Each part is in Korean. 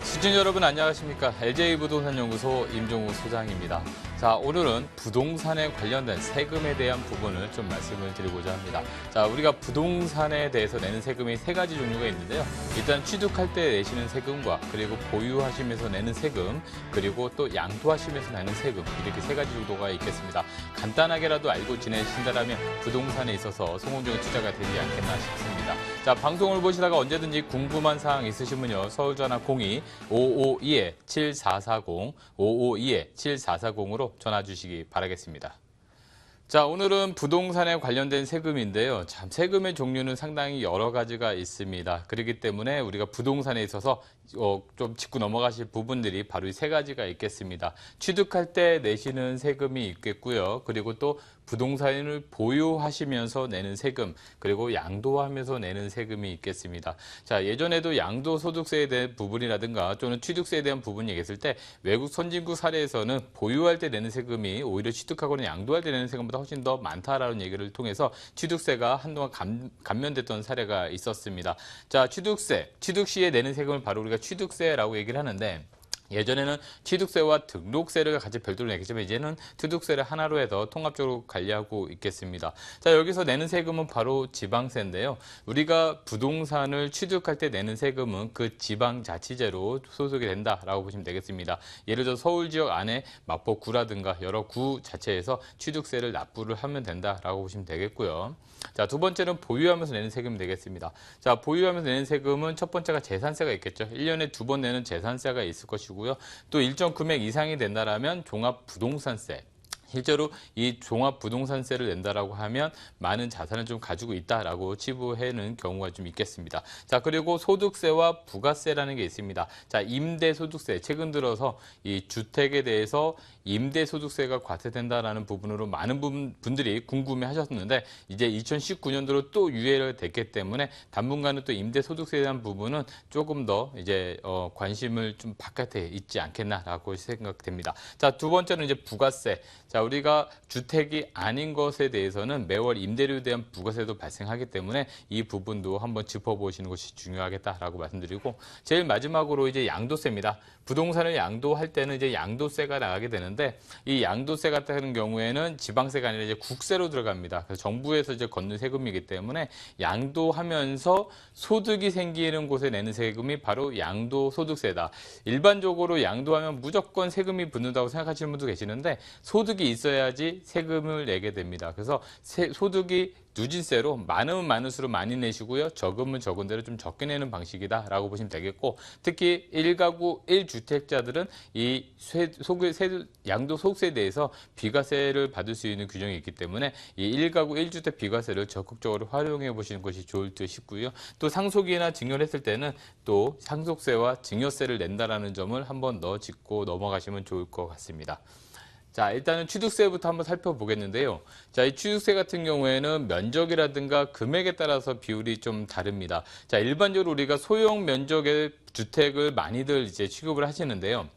시청자 여러분 안녕하십니까? LJ부동산연구소 임종우 소장입니다. 자, 오늘은 부동산에 관련된 세금에 대한 부분을 좀 말씀을 드리고자 합니다. 자, 우리가 부동산에 대해서 내는 세금이 세 가지 종류가 있는데요. 일단 취득할 때 내시는 세금과 그리고 보유하시면서 내는 세금, 그리고 또 양도하시면서 내는 세금, 이렇게 세 가지 정도가 있겠습니다. 간단하게라도 알고 지내신다면 부동산에 있어서 성공적인 투자가 되지 않겠나 싶습니다. 자, 방송을 보시다가 언제든지 궁금한 사항 있으시면요. 서울전화 02-552-7440, 552-7440으로 전화 주시기 바라겠습니다. 자, 오늘은 부동산에 관련된 세금인데요. 참, 세금의 종류는 상당히 여러 가지가 있습니다. 그렇기 때문에 우리가 부동산에 있어서 좀 짚고 넘어가실 부분들이 바로 이 세 가지가 있겠습니다. 취득할 때 내시는 세금이 있겠고요. 그리고 또 부동산을 보유하시면서 내는 세금, 그리고 양도하면서 내는 세금이 있겠습니다. 자, 예전에도 양도소득세에 대한 부분이라든가 또는 취득세에 대한 부분이 얘기했을 때 외국 선진국 사례에서는 보유할 때 내는 세금이 오히려 취득하거나 양도할 때 내는 세금보다 훨씬 더 많다라는 얘기를 통해서 취득세가 한동안 감면됐던 사례가 있었습니다. 자, 취득 시에 내는 세금을 바로 우리가 취득세라고 얘기를 하는데, 예전에는 취득세와 등록세를 같이 별도로 내겠지만 이제는 취득세를 하나로 해서 통합적으로 관리하고 있겠습니다. 자, 여기서 내는 세금은 바로 지방세인데요. 우리가 부동산을 취득할 때 내는 세금은 그 지방자치제로 소속이 된다라고 보시면 되겠습니다. 예를 들어 서울 지역 안에 마포구라든가 여러 구 자체에서 취득세를 납부를 하면 된다라고 보시면 되겠고요. 자, 두 번째는 보유하면서 내는 세금이 되겠습니다. 자, 보유하면서 내는 세금은 첫 번째가 재산세가 있겠죠. 1년에 두 번 내는 재산세가 있을 것이고요. 또 일정 금액 이상이 된다라면 종합부동산세. 실제로 이 종합부동산세를 낸다라고 하면 많은 자산을 좀 가지고 있다라고 치부하는 경우가 좀 있겠습니다. 자, 그리고 소득세와 부가세라는 게 있습니다. 자, 임대소득세. 최근 들어서 이 주택에 대해서 임대소득세가 과세된다라는 부분으로 많은 분들이 궁금해 하셨는데, 이제 2019년도로 또 유예가 됐기 때문에 당분간은 또 임대소득세에 대한 부분은 조금 더 이제 관심을 좀 바깥에 있지 않겠나라고 생각됩니다. 자, 두 번째는 이제 부가세. 자, 우리가 주택이 아닌 것에 대해서는 매월 임대료에 대한 부가세도 발생하기 때문에 이 부분도 한번 짚어보시는 것이 중요하겠다라고 말씀드리고, 제일 마지막으로 이제 양도세입니다. 부동산을 양도할 때는 이제 양도세가 나가게 되는데, 이 양도세 같은 경우에는 지방세가 아니라 이제 국세로 들어갑니다. 그래서 정부에서 이제 걷는 세금이기 때문에 양도하면서 소득이 생기는 곳에 내는 세금이 바로 양도소득세다. 일반적으로 양도하면 무조건 세금이 붙는다고 생각하시는 분도 계시는데, 소득이 있어야지 세금을 내게 됩니다. 그래서 소득이 누진세로 많으면 많을수록 많이 내시고요. 적으면 적은 대로 좀 적게 내는 방식이다라고 보시면 되겠고, 특히 1가구 1주택자들은 이 양도소득세에 대해서 비과세를 받을 수 있는 규정이 있기 때문에 이 1가구 1주택 비과세를 적극적으로 활용해 보시는 것이 좋을 듯 싶고요. 또 상속이나 증여를 했을 때는 또 상속세와 증여세를 낸다라는 점을 한번 짚고 넘어가시면 좋을 것 같습니다. 자, 일단은 취득세부터 한번 살펴보겠는데요. 자, 이 취득세 같은 경우에는 면적이라든가 금액에 따라서 비율이 좀 다릅니다. 자, 일반적으로 우리가 소형 면적의 주택을 많이들 이제 취급을 하시는데요.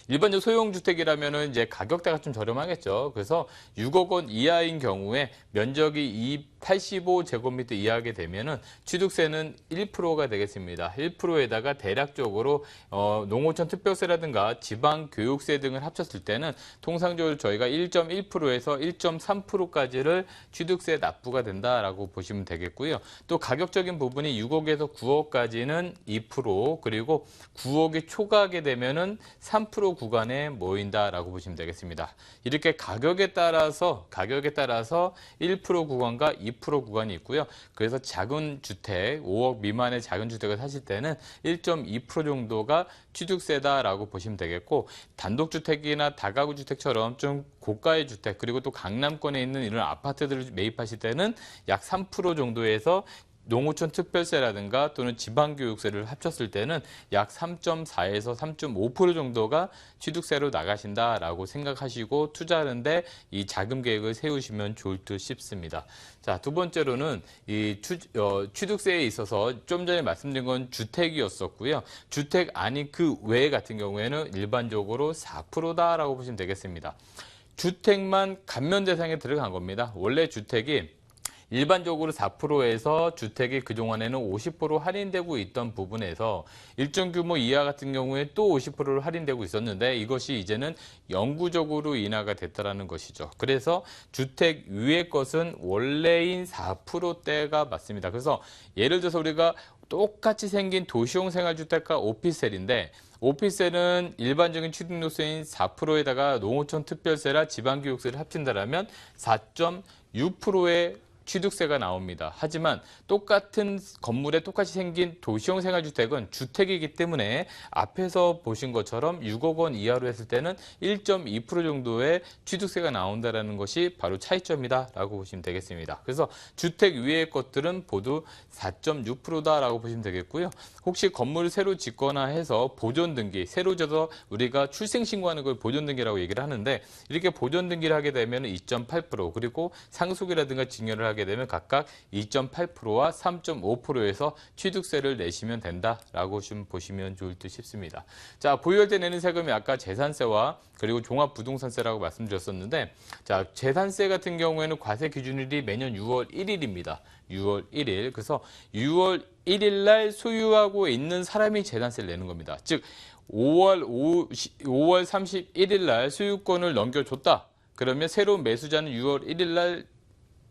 일반적 소형주택이라면은 이제 가격대가 좀 저렴하겠죠. 그래서 6억 원 이하인 경우에 면적이 85제곱미터 이하게 되면은 취득세는 1%가 되겠습니다. 1%에다가 대략적으로 농어촌 특별세라든가 지방교육세 등을 합쳤을 때는 통상적으로 저희가 1.1%에서 1.3%까지를 취득세 납부가 된다라고 보시면 되겠고요. 또 가격적인 부분이 6억에서 9억까지는 2%, 그리고 9억이 초과하게 되면은 3% 구간에 모인다라고 보시면 되겠습니다. 이렇게 가격에 따라서 1% 구간과 2% 구간이 있고요. 그래서 작은 주택, 5억 미만의 작은 주택을 사실 때는 1.2% 정도가 취득세다라고 보시면 되겠고, 단독주택이나 다가구 주택처럼 좀 고가의 주택, 그리고 또 강남권에 있는 이런 아파트들을 매입하실 때는 약 3% 정도에서 농어촌 특별세라든가 또는 지방교육세를 합쳤을 때는 약 3.4에서 3.5% 정도가 취득세로 나가신다라고 생각하시고 투자하는데 이 자금 계획을 세우시면 좋을 듯 싶습니다. 자, 두 번째로는 이 취득세에 있어서 좀 전에 말씀드린 건 주택이었었고요. 주택 아닌 그 외 같은 경우에는 일반적으로 4%다라고 보시면 되겠습니다. 주택만 감면 대상에 들어간 겁니다. 원래 주택이 일반적으로 4%에서 주택이 그동안에는 50% 할인되고 있던 부분에서 일정 규모 이하 같은 경우에 또 50%를 할인되고 있었는데 이것이 이제는 영구적으로 인하가 됐다는 것이죠. 그래서 주택 위의 것은 원래인 4%대가 맞습니다. 그래서 예를 들어서 우리가 똑같이 생긴 도시용 생활주택과 오피스텔인데 오피스텔은 일반적인 취득요소인 4%에다가 농어촌 특별세라 지방교육세를 합친다면 4.6%의 취득세가 나옵니다. 하지만 똑같은 건물에 똑같이 생긴 도시형 생활주택은 주택이기 때문에 앞에서 보신 것처럼 6억 원 이하로 했을 때는 1.2% 정도의 취득세가 나온다는 것이 바로 차이점이다라고 보시면 되겠습니다. 그래서 주택 위의 것들은 모두 4.6%다라고 보시면 되겠고요. 혹시 건물을 새로 짓거나 해서 보존등기, 새로 져서 우리가 출생신고하는 걸 보존등기라고 얘기를 하는데 이렇게 보존등기를 하게 되면 2.8% 그리고 상속이라든가 증여를 하게 되면 각각 2.8%와 3.5%에서 취득세를 내시면 된다라고 좀 보시면 좋을 듯 싶습니다. 자, 보유할 때 내는 세금이 아까 재산세와 그리고 종합부동산세라고 말씀드렸었는데 자, 재산세 같은 경우에는 과세 기준일이 매년 6월 1일입니다. 6월 1일. 그래서 6월 1일 날 소유하고 있는 사람이 재산세를 내는 겁니다. 즉 5월 31일 날 소유권을 넘겨줬다. 그러면 새로운 매수자는 6월 1일 날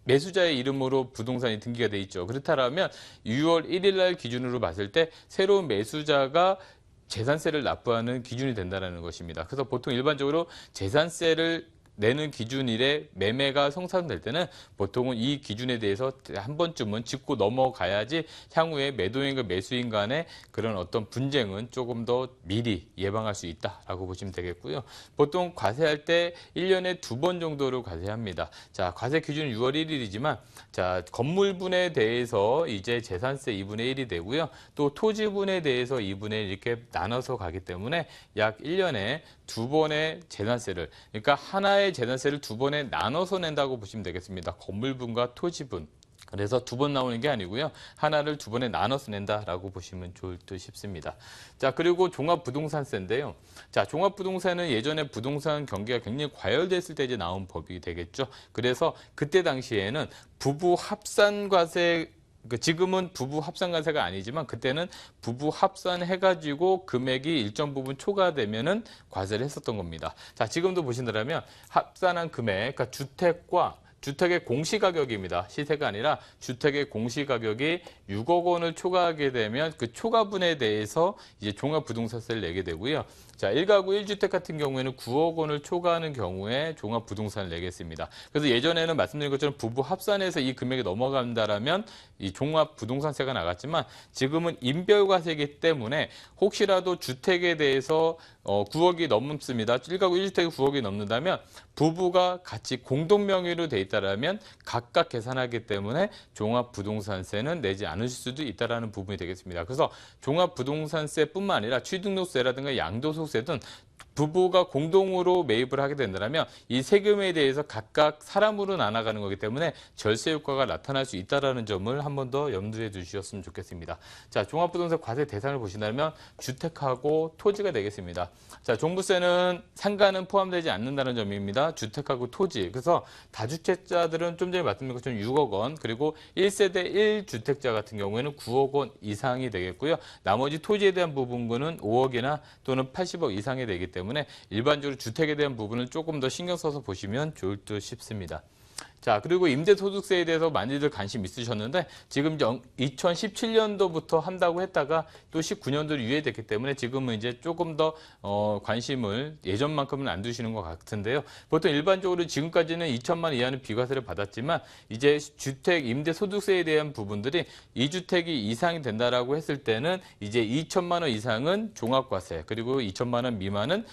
매수자의 이름으로 부동산이 등기가 돼 있죠. 그렇다면 6월 1일 날 기준으로 봤을 때 새로운 매수자가 재산세를 납부하는 기준이 된다는 것입니다. 그래서 보통 일반적으로 재산세를 내는 기준일에 매매가 성사될 때는 보통은 이 기준에 대해서 한 번쯤은 짚고 넘어가야지 향후에 매도인과 매수인 간의 그런 어떤 분쟁은 조금 더 미리 예방할 수 있다라고 보시면 되겠고요. 보통 과세할 때 1년에 2번 정도로 과세합니다. 자, 과세 기준은 6월 1일이지만 자, 건물분에 대해서 이제 재산세 2분의 1이 되고요. 또 토지분에 대해서 2분의 1 이렇게 나눠서 가기 때문에 약 1년에 2번의 재산세를 그러니까 하나의 재산세를 2번에 나눠서 낸다고 보시면 되겠습니다. 건물분과 토지분. 그래서 2번 나오는 게 아니고요. 하나를 2번에 나눠서 낸다라고 보시면 좋을 듯 싶습니다. 자, 그리고 종합부동산세인데요. 자, 종합부동산은 예전에 부동산 경기가 굉장히 과열됐을 때 이제 나온 법이 되겠죠. 그래서 그때 당시에는 부부 합산과세 지금은 부부 합산과세가 아니지만 그때는 부부 합산해가지고 금액이 일정 부분 초과되면은 과세를 했었던 겁니다. 자, 지금도 보신다면 합산한 금액, 그러니까 주택의 공시가격입니다. 시세가 아니라 주택의 공시가격이 6억 원을 초과하게 되면 그 초과분에 대해서 이제 종합부동산세를 내게 되고요. 자, 1가구 1주택 같은 경우에는 9억 원을 초과하는 경우에 종합부동산을 내겠습니다. 그래서 예전에는 말씀드린 것처럼 부부 합산해서 이 금액이 넘어간다라면 이 종합부동산세가 나갔지만 지금은 인별과세이기 때문에 혹시라도 주택에 대해서 9억이 넘습니다. 1가구 1주택이 9억이 넘는다면 부부가 같이 공동명의로 돼 있다라면 각각 계산하기 때문에 종합부동산세는 내지 않으실 수도 있다라는 부분이 되겠습니다. 그래서 종합부동산세뿐만 아니라 취득세라든가 양도소득세든 부부가 공동으로 매입을 하게 된다면 이 세금에 대해서 각각 사람으로 나눠가는 거기 때문에 절세 효과가 나타날 수 있다는 점을 한 번 더 염두에 두셨으면 좋겠습니다. 자, 종합부동산 과세 대상을 보신다면 주택하고 토지가 되겠습니다. 자, 종부세는 상가는 포함되지 않는다는 점입니다. 주택하고 토지. 그래서 다주택자들은 좀 전에 말씀드린 것처럼 6억 원, 그리고 1세대 1주택자 같은 경우에는 9억 원 이상이 되겠고요. 나머지 토지에 대한 부분은 5억이나 또는 80억 이상이 되기 때문에 일반적으로 주택에 대한 부분을 조금 더 신경 써서 보시면 좋을 듯 싶습니다. 자, 그리고 임대소득세에 대해서 많이들 관심 있으셨는데 지금 2017년도부터 한다고 했다가 또 19년도로 유예됐기 때문에 지금은 이제 조금 더 관심을 예전만큼은 안 두시는 것 같은데요. 보통 일반적으로 지금까지는 2천만 원 이하는 비과세를 받았지만 이제 주택 임대소득세에 대한 부분들이 2주택이 이상이 된다라고 했을 때는 이제 2천만 원 이상은 종합과세 그리고 2천만 원 미만은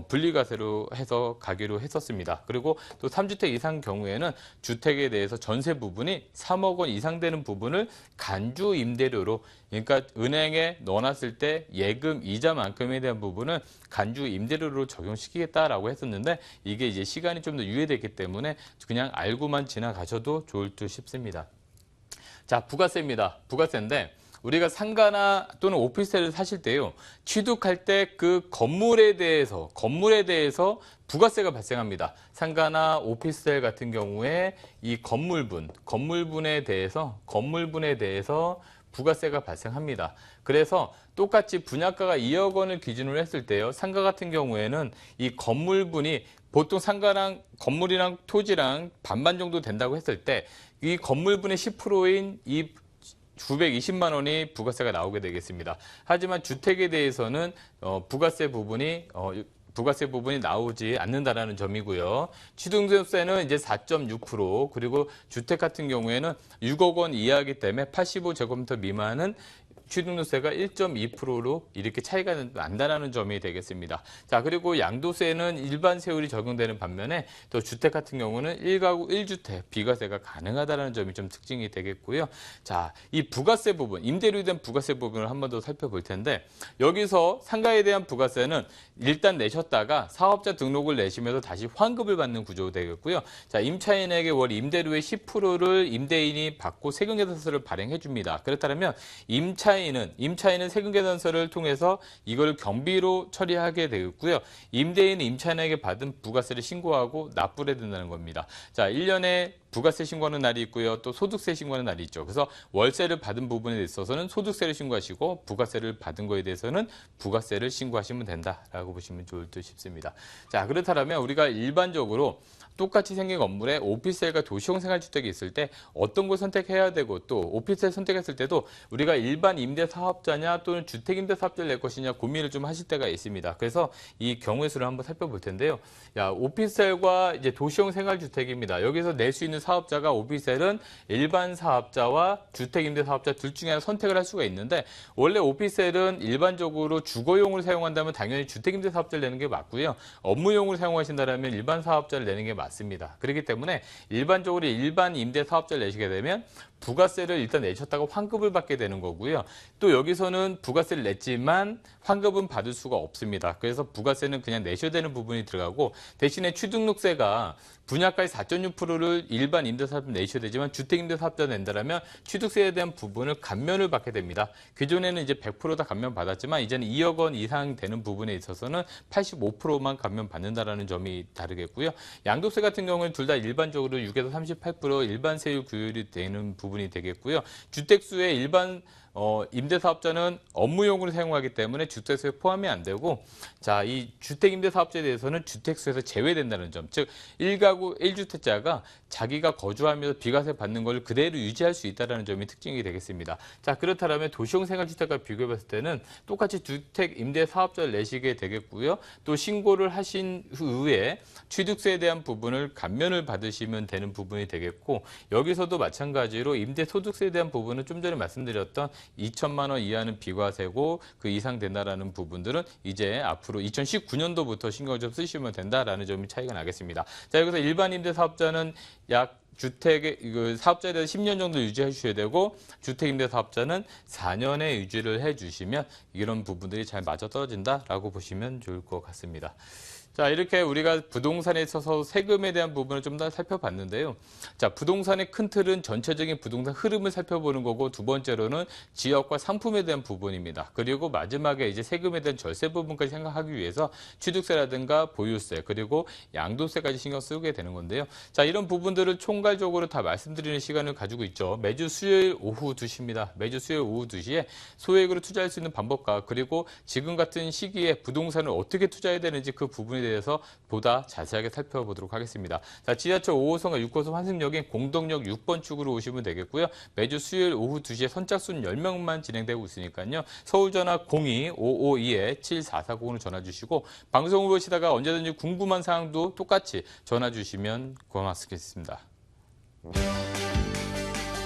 분리과세로 해서 가기로 했었습니다. 그리고 또 3주택 이상 경우에는 주택에 대해서 전세 부분이 3억 원 이상 되는 부분을 간주 임대료로 그러니까 은행에 넣어놨을 때 예금 이자만큼에 대한 부분은 간주 임대료로 적용시키겠다라고 했었는데 이게 이제 시간이 좀 더 유예됐기 때문에 그냥 알고만 지나가셔도 좋을 듯 싶습니다. 자, 부가세입니다. 부가세인데 우리가 상가나 또는 오피스텔을 사실 때요. 취득할 때 그 건물에 대해서 부가세가 발생합니다. 상가나 오피스텔 같은 경우에 이 건물분에 대해서 부가세가 발생합니다. 그래서 똑같이 분양가가 2억 원을 기준으로 했을 때요. 상가 같은 경우에는 이 건물분이 보통 상가랑 건물이랑 토지랑 반반 정도 된다고 했을 때 이 건물분의 10%인 이 920만 원이 부가세가 나오게 되겠습니다. 하지만 주택에 대해서는 부가세 부분이 나오지 않는다라는 점이고요. 취득세는 이제 4.6%, 그리고 주택 같은 경우에는 6억 원 이하이기 때문에 85제곱미터 미만은 취득세가 1.2%로 이렇게 차이가 난다는 점이 되겠습니다. 자, 그리고 양도세는 일반 세율이 적용되는 반면에 또 주택 같은 경우는 1가구 1주택 비과세가 가능하다는 점이 좀 특징이 되겠고요. 자, 이 부가세 부분, 임대료에 대한 부가세 부분을 한 번 더 살펴볼 텐데 여기서 상가에 대한 부가세는 일단 내셨다가 사업자 등록을 내시면서 다시 환급을 받는 구조 되겠고요. 자, 임차인에게 월 임대료의 10%를 임대인이 받고 세금계산서를 발행해 줍니다. 그렇다면 임차인은 세금계산서를 통해서 이걸 경비로 처리하게 되겠고요. 임대인은 임차인에게 받은 부가세를 신고하고 납부를 해야 된다는 겁니다. 자, 1년에 부가세 신고하는 날이 있고요. 또 소득세 신고하는 날이 있죠. 그래서 월세를 받은 부분에 있어서는 소득세를 신고하시고 부가세를 받은 거에 대해서는 부가세를 신고하시면 된다라고 보시면 좋을 듯 싶습니다. 자, 그렇다면 우리가 일반적으로 똑같이 생긴 건물에 오피스텔과 도시형 생활주택이 있을 때 어떤 걸 선택해야 되고 또 오피스텔 선택했을 때도 우리가 일반 임대사업자냐 또는 주택임대사업자를 낼 것이냐 고민을 좀 하실 때가 있습니다. 그래서 이 경우의 수를 한번 살펴볼 텐데요. 오피스텔과 이제 도시형 생활주택입니다. 여기서 낼 수 있는 사업자가 오피스텔은 일반 사업자와 주택임대사업자 둘 중에 하나 선택을 할 수가 있는데 원래 오피스텔은 일반적으로 주거용을 사용한다면 당연히 주택임대사업자를 내는 게 맞고요. 업무용을 사용하신다면 일반 사업자를 내는 게 맞습니다. 그렇기 때문에 일반적으로 일반 임대 사업자를 내시게 되면 부가세를 일단 내셨다가 환급을 받게 되는 거고요. 또 여기서는 부가세를 냈지만 환급은 받을 수가 없습니다. 그래서 부가세는 그냥 내셔야 되는 부분이 들어가고 대신에 취득세가 분양가의 4.6%를 일반 임대사업자 내셔야 되지만 주택임대사업자 낸다라면 취득세에 대한 부분을 감면을 받게 됩니다. 기존에는 이제 100% 다 감면 받았지만 이제는 2억 원 이상 되는 부분에 있어서는 85%만 감면 받는다라는 점이 다르겠고요. 양도세 같은 경우는 둘 다 일반적으로 6에서 38% 일반 세율 규율이 되는 부분이 되겠고요. 주택수의 일반 임대사업자는 업무용으로 사용하기 때문에 주택수에 포함이 안 되고, 자, 이 주택임대사업자에 대해서는 주택수에서 제외된다는 점, 즉 1가구 1주택자가 자기가 거주하면서 비과세 받는 걸 그대로 유지할 수 있다는 점이 특징이 되겠습니다. 자, 그렇다면 도시형 생활주택과 비교해 봤을 때는 똑같이 주택임대사업자를 내시게 되겠고요. 또 신고를 하신 후에 취득세에 대한 부분을 감면을 받으시면 되는 부분이 되겠고, 여기서도 마찬가지로 임대소득세에 대한 부분은 좀 전에 말씀드렸던 2천만 원 이하는 비과세고 그 이상 된다라는 부분들은 이제 앞으로 2019년도부터 신경을 좀 쓰시면 된다라는 점이 차이가 나겠습니다. 자, 여기서 일반 임대 사업자는 약 주택의 사업자에 대해서 10년 정도 유지해 주셔야 되고 주택임대 사업자는 4년에 유지를 해 주시면 이런 부분들이 잘 맞아떨어진다라고 보시면 좋을 것 같습니다. 자, 이렇게 우리가 부동산에 있어서 세금에 대한 부분을 좀 더 살펴봤는데요. 자, 부동산의 큰 틀은 전체적인 부동산 흐름을 살펴보는 거고 두 번째로는 지역과 상품에 대한 부분입니다. 그리고 마지막에 이제 세금에 대한 절세 부분까지 생각하기 위해서 취득세라든가 보유세 그리고 양도세까지 신경 쓰게 되는 건데요. 자, 이런 부분들을 총괄적으로 다 말씀드리는 시간을 가지고 있죠. 매주 수요일 오후 2시입니다. 매주 수요일 오후 2시에 소액으로 투자할 수 있는 방법과 그리고 지금 같은 시기에 부동산을 어떻게 투자해야 되는지 그 부분에 대해서 보다 자세하게 살펴보도록 하겠습니다. 자, 지하철 5호선과 6호선 환승역인 공덕역 6번 축으로 오시면 되겠고요. 매주 수요일 오후 2시에 선착순 10명만 진행되고 있으니까요. 서울전화 02-552-7440으로 전화 주시고 방송을 보시다가 언제든지 궁금한 사항도 똑같이 전화 주시면 고맙겠습니다.